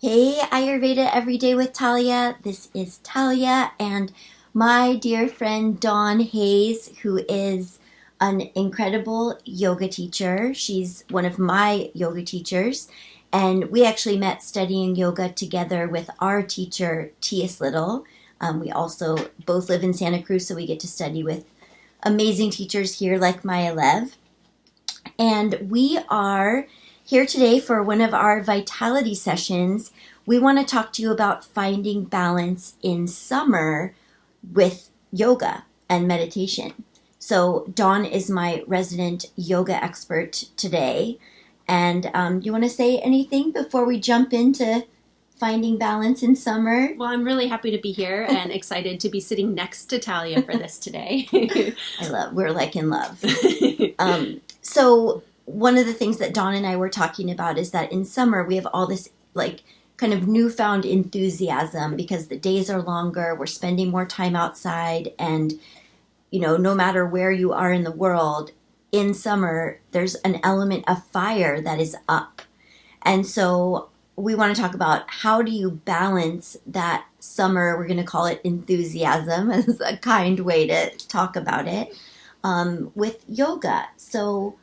Hey, Ayurveda Everyday with Talia. This is Talia and my dear friend Dawn Hayes, who is an incredible yoga teacher. She's one of my yoga teachers, and we actually met studying yoga together with our teacher, T.S. Little. We also both live in Santa Cruz, so we get to study with amazing teachers here like Maya Lev. And we are here today for one of our vitality sessions. We want to talk to you about finding balance in summer with yoga and meditation. So, Dawn is my resident yoga expert today. And you want to say anything before we jump into finding balance in summer? Well, I'm really happy to be here and excited to be sitting next to Talia for this today. We're like in love. So one of the things that Dawn and I were talking about is that in summer we have all this like kind of newfound enthusiasm because the days are longer, we're spending more time outside, and no matter where you are in the world, in summer there's an element of fire that is up. And so we want to talk about how do you balance that summer, we're going to call it enthusiasm as a kind way to talk about it, with yoga. So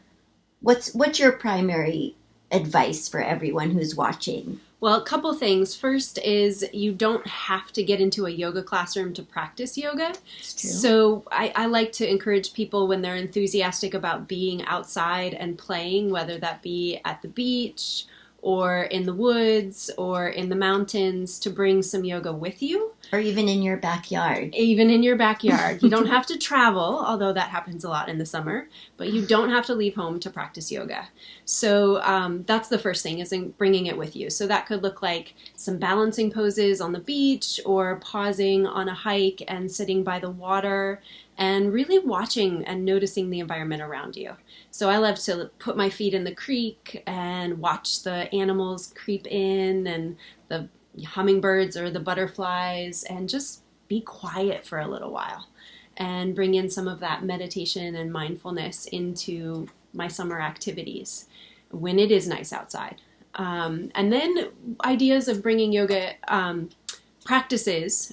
what's your primary advice for everyone who's watching? Well, a couple things. First is you don't have to get into a yoga classroom to practice yoga. It's true. So I like to encourage people when they're enthusiastic about being outside and playing, whether that be at the beach or in the woods or in the mountains, to bring some yoga with you. Or even in your backyard. Even in your backyard. You don't have to travel, although that happens a lot in the summer, but you don't have to leave home to practice yoga. So that's the first thing, is in bringing it with you. So that could look like some balancing poses on the beach, or pausing on a hike and sitting by the water and really watching and noticing the environment around you. So I love to put my feet in the creek and watch the animals creep in, and the hummingbirds or the butterflies, and just be quiet for a little while and bring in some of that meditation and mindfulness into my summer activities when it is nice outside. And then ideas of bringing yoga practices,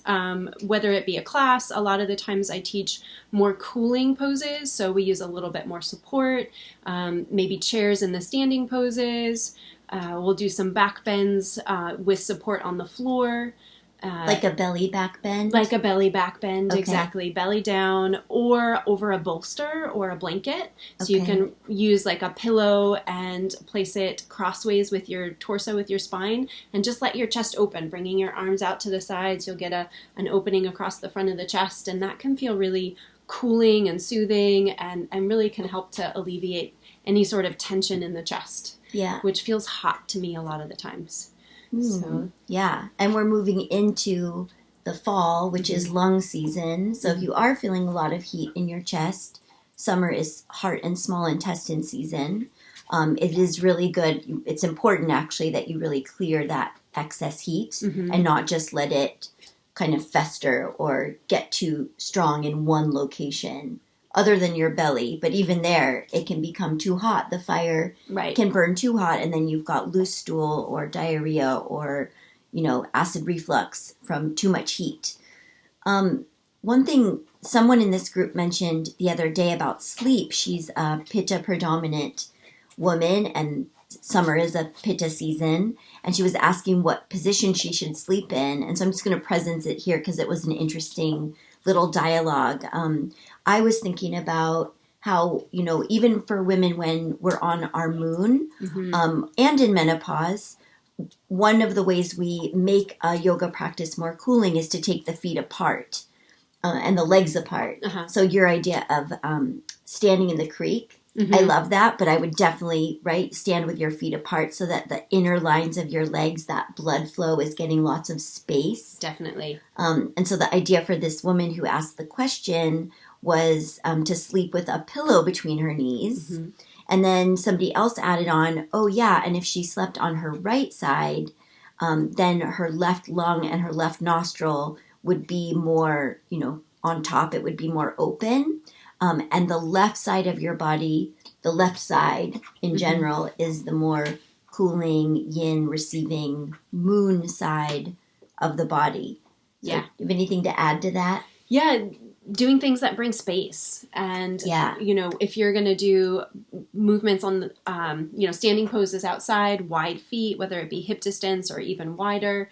whether it be a class. A lot of the times I teach more cooling poses, so we use a little bit more support, maybe chairs in the standing poses. We'll do some back bends with support on the floor. Like a belly back bend? Like a belly back bend, Okay. Exactly. Belly down, or over a bolster or a blanket. So you Okay. can use like a pillow and place it crossways with your torso, with your spine, and just let your chest open, bringing your arms out to the sides. You'll get an opening across the front of the chest, and that can feel really cooling and soothing, and really can help to alleviate any sort of tension in the chest. Yeah. Which feels hot to me a lot of the times. So. Yeah. And we're moving into the fall, which is lung season. So if you are feeling a lot of heat in your chest, summer is heart and small intestine season. It is really good. It's important, actually, that you really clear that excess heat and not just let it kind of fester or get too strong in one location, other than your belly. But even there, it can become too hot. The fire can burn too hot, and then you've got loose stool or diarrhea or, acid reflux from too much heat. One thing someone in this group mentioned the other day about sleep, she's a Pitta predominant woman, and summer is a Pitta season, and she was asking what position she should sleep in. And so I'm just going to present it here because it was an interesting little dialogue. I was thinking about how, even for women when we're on our moon, and in menopause, one of the ways we make a yoga practice more cooling is to take the feet apart and the legs apart. So your idea of standing in the creek, I love that, but I would definitely, stand with your feet apart so that the inner lines of your legs, that blood flow is getting lots of space. Definitely. And so the idea for this woman who asked the question was to sleep with a pillow between her knees. And then somebody else added on, oh yeah, and if she slept on her right side, then her left lung and her left nostril would be more, on top. It would be more open. And the left side of your body, the left side in general, is the more cooling, yin receiving, moon side of the body. So, Yeah. do you have anything to add to that? Yeah, doing things that bring space. And, if you're going to do movements on, standing poses outside, wide feet, whether it be hip distance or even wider,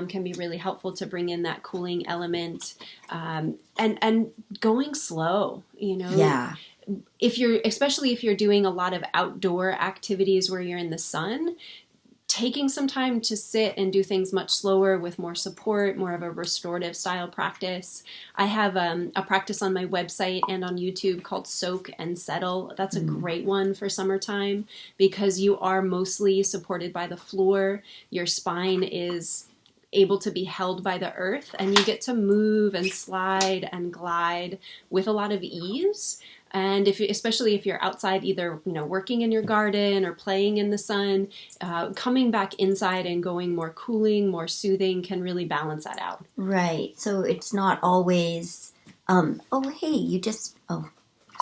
can be really helpful to bring in that cooling element. And going slow, Yeah. especially if you're doing a lot of outdoor activities where you're in the sun, taking some time to sit and do things much slower with more support, more of a restorative style practice. I have a practice on my website and on YouTube called Soak and Settle. That's a great one for summertime because you are mostly supported by the floor. Your spine is able to be held by the earth, and you get to move and slide and glide with a lot of ease. And especially if you're outside, either working in your garden or playing in the sun, coming back inside and going more cooling, more soothing can really balance that out. Right. So it's not always. Oh, hey,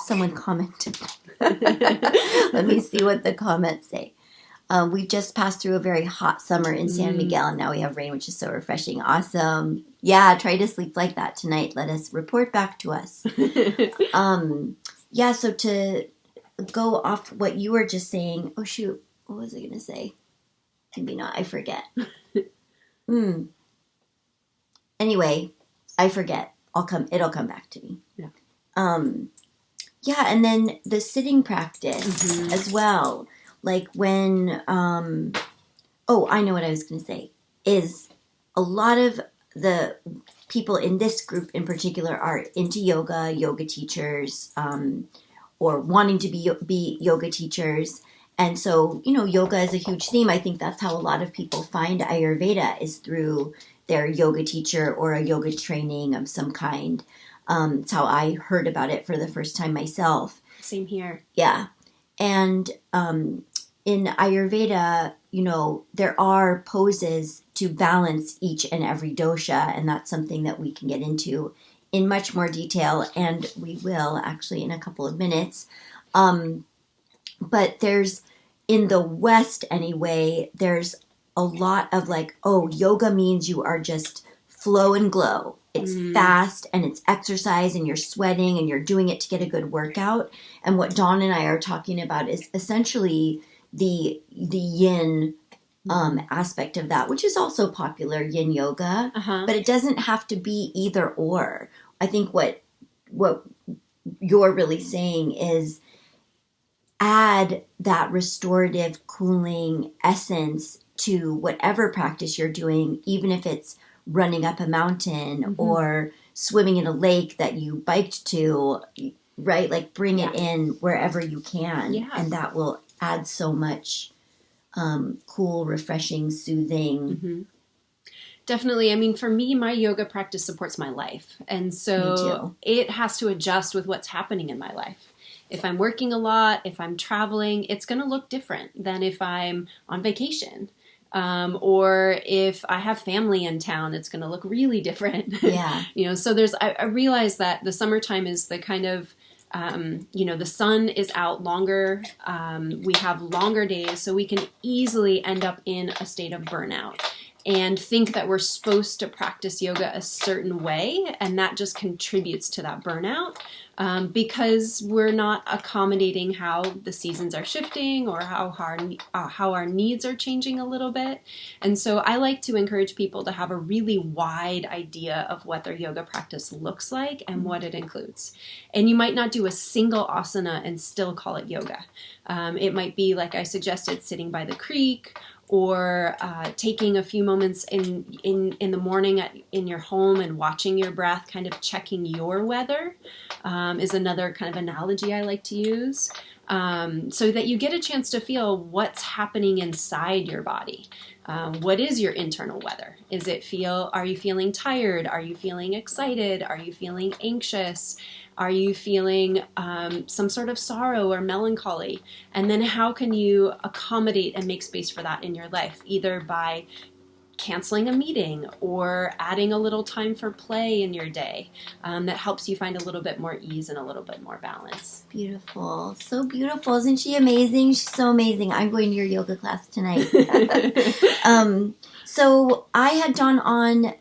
someone commented. Let me see what the comments say. We just passed through a very hot summer in San Miguel, and now we have rain, which is so refreshing. Awesome. Yeah, try to sleep like that tonight. Let us report back to us. Yeah, so to go off what you were just saying, oh shoot, what was I going to say? Maybe not, I forget. Anyway, I forget. It'll come back to me. Yeah. Yeah, and then the sitting practice as well. Like when, I know what I was going to say, is a lot of the people in this group in particular are into yoga teachers, or wanting to be yoga teachers. And so, yoga is a huge theme. I think that's how a lot of people find Ayurveda, is through their yoga teacher or a yoga training of some kind. It's how I heard about it for the first time myself. Same here. Yeah. And in Ayurveda, there are poses to balance each and every dosha, and that's something that we can get into in much more detail, and we will actually in a couple of minutes. But in the West anyway, there's a lot of yoga means you are just flow and glow. It's fast and it's exercise and you're sweating and you're doing it to get a good workout. And what Dawn and I are talking about is essentially the yin aspect of that, which is also popular, yin yoga, but it doesn't have to be either or. I think what you're really saying is add that restorative, cooling essence to whatever practice you're doing, even if it's running up a mountain or swimming in a lake that you biked to, right? Like bring it in wherever you can, and that will add so much cool, refreshing, soothing. Definitely. I mean, for me, my yoga practice supports my life. And so it has to adjust with what's happening in my life. If I'm working a lot, if I'm traveling, it's going to look different than if I'm on vacation. Or if I have family in town, it's going to look really different. Yeah. So I realize that the summertime is the kind of, the sun is out longer. We have longer days, so we can easily end up in a state of burnout and think that we're supposed to practice yoga a certain way, and that just contributes to that burnout because we're not accommodating how the seasons are shifting or how our needs are changing a little bit. And so I like to encourage people to have a really wide idea of what their yoga practice looks like and what it includes. And you might not do a single asana and still call it yoga. It might be, like I suggested, sitting by the creek, or taking a few moments in the morning in your home and watching your breath, kind of checking your weather, is another kind of analogy I like to use, so that you get a chance to feel what's happening inside your body. What is your internal weather? Are you feeling tired? Are you feeling excited? Are you feeling anxious? Are you feeling some sort of sorrow or melancholy? And then how can you accommodate and make space for that in your life, either by canceling a meeting or adding a little time for play in your day that helps you find a little bit more ease and a little bit more balance. Beautiful. So beautiful. Isn't she amazing? She's so amazing. I'm going to your yoga class tonight. So I had Dawn on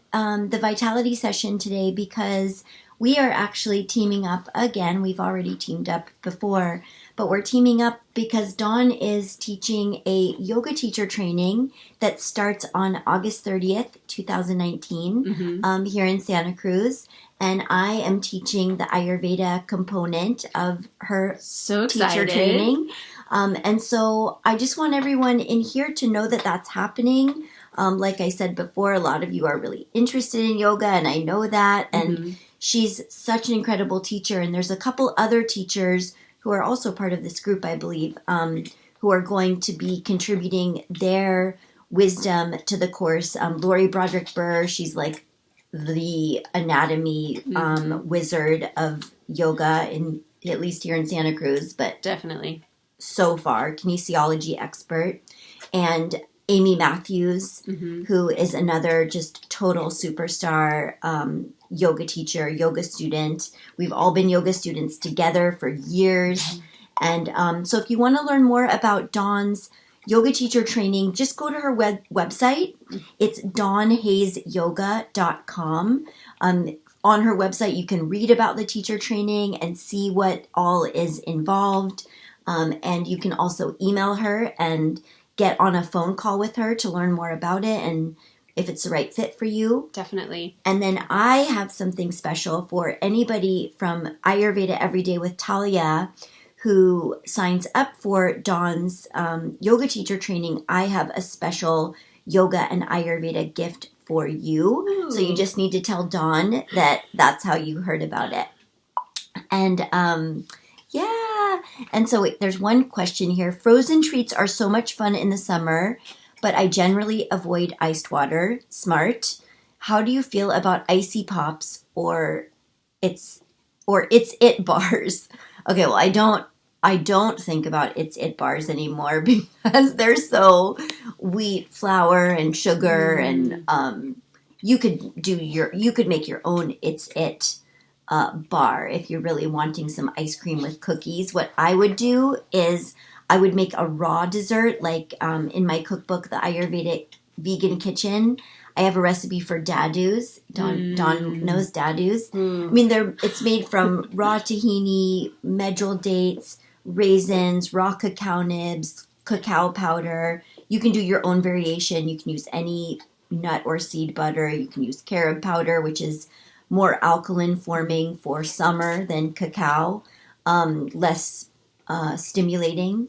the Vitality session today because we are actually teaming up again. We've already teamed up before, but we're teaming up because Dawn is teaching a yoga teacher training that starts on August 30th, 2019, here in Santa Cruz. And I am teaching the Ayurveda component of her teacher training. And so I just want everyone in here to know that that's happening. Like I said before, a lot of you are really interested in yoga, and I know that. And she's such an incredible teacher. And there's a couple other teachers who are also part of this group, I believe, who are going to be contributing their wisdom to the course. Lori Broderick-Burr, she's like the anatomy wizard of yoga, at least here in Santa Cruz. But definitely. So far, kinesiology expert. And Amy Matthews, who is another just total superstar yoga teacher, yoga student. We've all been yoga students together for years. And so if you want to learn more about Dawn's yoga teacher training, just go to her website. It's dawnhayesyoga.com. On her website, you can read about the teacher training and see what all is involved. And you can also email her and get on a phone call with her to learn more about it and if it's the right fit for you. Definitely. And then I have something special for anybody from Ayurveda Everyday with Talia who signs up for Dawn's yoga teacher training. I have a special yoga and Ayurveda gift for you. Ooh. So you just need to tell Dawn that that's how you heard about it. And yeah. And so there's one question here. Frozen treats are so much fun in the summer, but I generally avoid iced water. Smart. How do you feel about icy pops or it's it bars? Okay, well I don't think about it's it bars anymore because they're so wheat, flour, and sugar, and you could make your own it's it bar if you're really wanting some ice cream with cookies. What I would do is I would make a raw dessert, like in my cookbook, the Ayurvedic Vegan Kitchen. I have a recipe for dadus. Dawn knows dadus. I mean, it's made from raw tahini, medjool dates, raisins, raw cacao nibs, cacao powder. You can do your own variation. You can use any nut or seed butter. You can use carob powder, which is more alkaline forming for summer than cacao, less stimulating.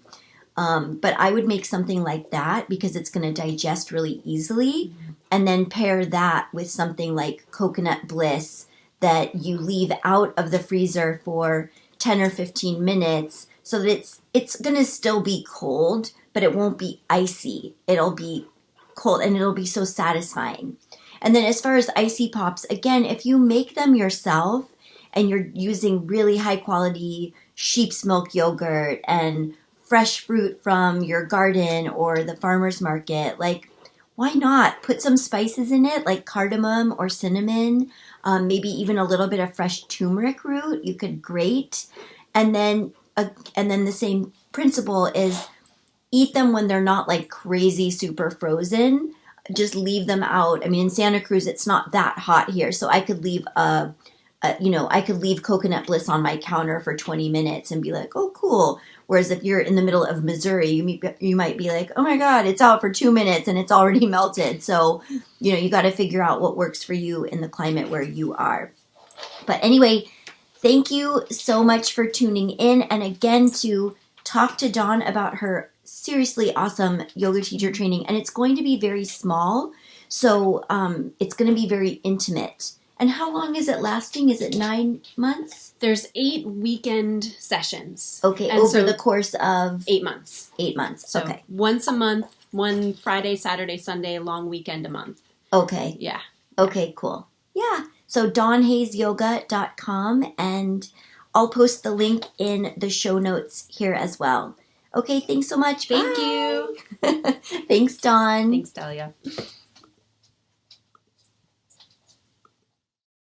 But I would make something like that because it's going to digest really easily. And then pair that with something like coconut bliss that you leave out of the freezer for 10 or 15 minutes so that it's going to still be cold, but it won't be icy. It'll be cold and it'll be so satisfying. And then as far as icy pops, again, if you make them yourself and you're using really high quality sheep's milk yogurt and fresh fruit from your garden or the farmer's market, like why not put some spices in it like cardamom or cinnamon, maybe even a little bit of fresh turmeric root you could grate. And then the same principle is eat them when they're not like crazy super frozen. Just leave them out. I mean, in Santa Cruz, it's not that hot here, so I could leave I could leave coconut bliss on my counter for 20 minutes and be like, oh, cool. Whereas if you're in the middle of Missouri, you might be like, oh my God, it's out for 2 minutes and it's already melted. So, you got to figure out what works for you in the climate where you are. But anyway, thank you so much for tuning in. And again, to talk to Dawn about her seriously awesome yoga teacher training. And it's going to be very small. So it's going to be very intimate. And how long is it lasting? Is it 9 months? There's 8 weekend sessions. Okay, and over the course of 8 months. 8 months. So okay. Once a month, one Friday, Saturday, Sunday, long weekend a month. Okay. Yeah. Okay, cool. Yeah. So dawnhayesyoga.com, and I'll post the link in the show notes here as well. Okay, thanks so much. Thank you. Thanks, Dawn. Thanks, Delia.